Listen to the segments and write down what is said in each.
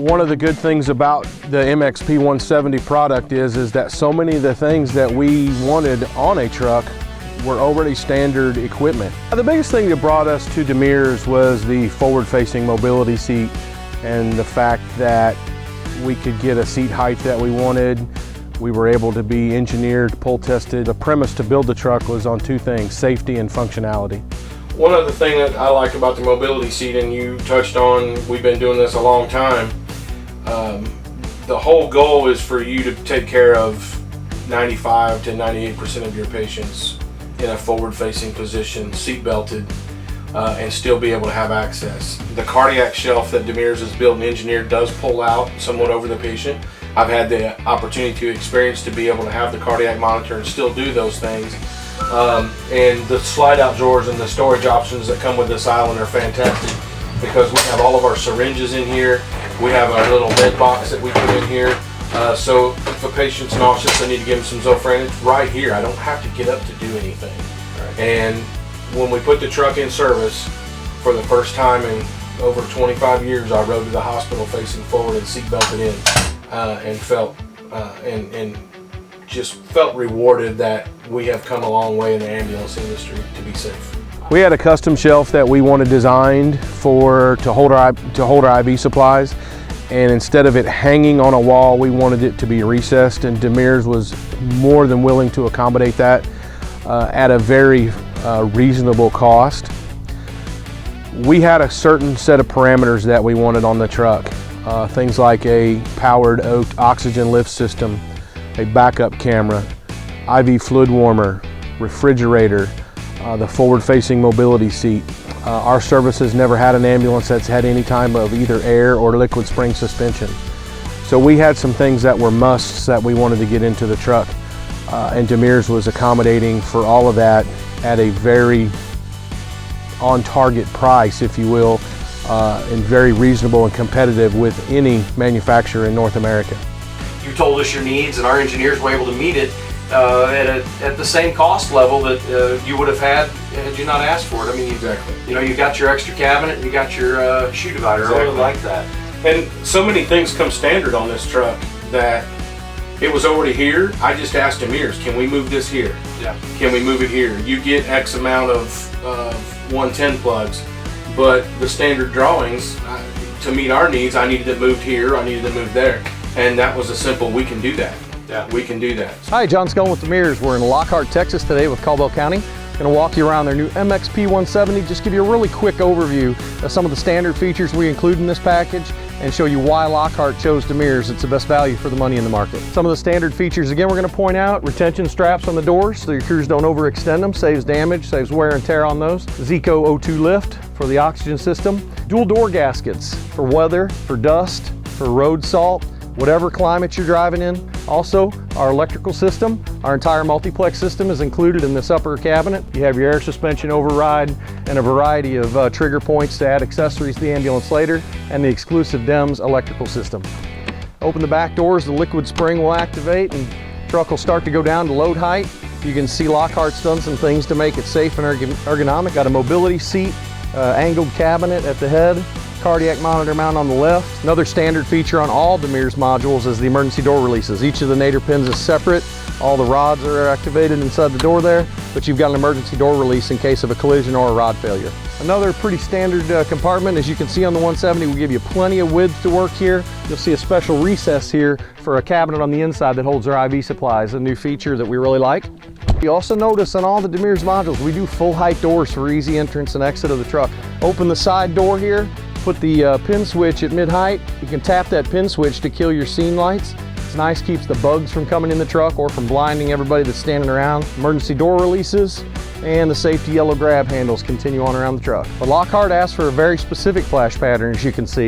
One of the good things about the MXP170 product is that so many of the things that we wanted on a truck were already standard equipment. The biggest thing that brought us to Demers was the forward-facing mobility seat and the fact that we could get a seat height that we wanted. We were able to be engineered, pull tested. The premise to build the truck was on two things, safety and functionality. One other thing that I like about the mobility seat, and you touched on, we've been doing this a long time, the whole goal is for you to take care of 95 to 98% of your patients in a forward-facing position, seat belted, and still be able to have access. The cardiac shelf that Demers has built and engineered does pull out somewhat over the patient. I've had the opportunity to experience to be able to have the cardiac monitor and still do those things. And the slide-out drawers and the storage options that come with this island are fantastic because we have all of our syringes in here. We have our little med box that we put in here. So if a patient's nauseous, I need to give them some Zofran. It's right here. I don't have to get up to do anything. Right. And when we put the truck in service, for the first time in over 25 years, I rode to the hospital facing forward and seat belted in, and felt and just felt rewarded that we have come a long way in the ambulance industry to be safe. We had a custom shelf that we wanted designed to hold our IV supplies, and instead of it hanging on a wall, we wanted it to be recessed, and Demers was more than willing to accommodate that at a very reasonable cost. We had a certain set of parameters that we wanted on the truck, things like a powered oxygen lift system, a backup camera, IV fluid warmer, refrigerator, the forward-facing mobility seat. Our service has never had an ambulance that's had any type of either air or liquid spring suspension. So we had some things that were musts that we wanted to get into the truck, and Demers was accommodating for all of that at a very on-target price, if you will, and very reasonable and competitive with any manufacturer in North America. You told us your needs, and our engineers were able to meet it at the same cost level that you would have had you not asked for it. I mean, exactly. You know, you got your extra cabinet, you got your shoe divider. Exactly. I really like that. And so many things come standard on this truck that it was already here. I just asked Demers, can we move this here? Yeah. Can we move it here? You get X amount of 110 plugs, but the standard drawings, to meet our needs, I needed it moved here, I needed it moved there. And that was a simple, we can do that. Yeah, we can do that. Hi, John Scullin with Demers. We're in Lockhart, Texas today with Caldwell County. Going to walk you around their new MXP170, just give you a really quick overview of some of the standard features we include in this package and show you why Lockhart chose Demers. It's the best value for the money in the market. Some of the standard features, again, we're going to point out: retention straps on the doors so your crews don't overextend them, saves damage, saves wear and tear on those. Zico O2 lift for the oxygen system. Dual door gaskets for weather, for dust, for road salt, whatever climate you're driving in. Also, our electrical system, our entire multiplex system is included in this upper cabinet. You have your air suspension override and a variety of trigger points to add accessories to the ambulance later, and the exclusive Demers electrical system. Open the back doors, the liquid spring will activate and truck will start to go down to load height. You can see Lockhart's done some things to make it safe and ergonomic. Got a mobility seat, angled cabinet at the head, cardiac monitor mount on the left. Another standard feature on all Demers modules is the emergency door releases. Each of the nadir pins is separate. All the rods are activated inside the door there, but you've got an emergency door release in case of a collision or a rod failure. Another pretty standard compartment, as you can see on the 170, we give you plenty of width to work here. You'll see a special recess here for a cabinet on the inside that holds our IV supplies, a new feature that we really like. You also notice on all the Demers modules, we do full height doors for easy entrance and exit of the truck. Open the side door here, put the pin switch at mid-height. You can tap that pin switch to kill your scene lights. It's nice, keeps the bugs from coming in the truck or from blinding everybody that's standing around. Emergency door releases and the safety yellow grab handles continue on around the truck. But Lockhart asks for a very specific flash pattern, as you can see.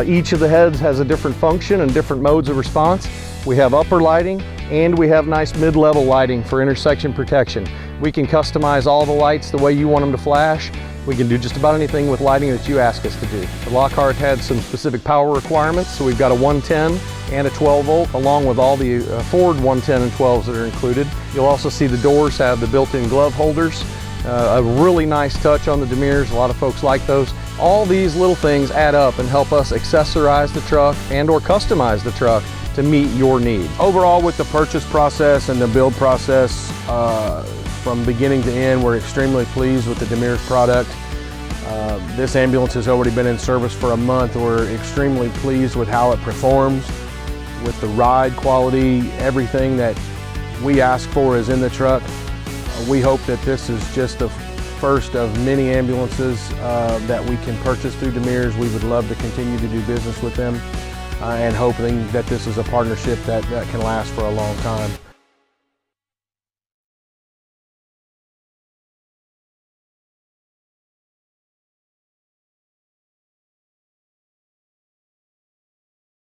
Each of the heads has a different function and different modes of response. We have upper lighting and we have nice mid-level lighting for intersection protection. We can customize all the lights the way you want them to flash. We can do just about anything with lighting that you ask us to do. The Lockhart had some specific power requirements, so we've got a 110 and a 12 volt, along with all the Ford 110 and 12s that are included. You'll also see the doors have the built-in glove holders. A really nice touch on the Demers. A lot of folks like those. All these little things add up and help us accessorize the truck and or customize the truck to meet your needs. Overall, with the purchase process and the build process, from beginning to end, we're extremely pleased with the Demers product. This ambulance has already been in service for a month. We're extremely pleased with how it performs, with the ride quality. Everything that we ask for is in the truck. We hope that this is just the first of many ambulances that we can purchase through Demers. We would love to continue to do business with them and hoping that this is a partnership that can last for a long time.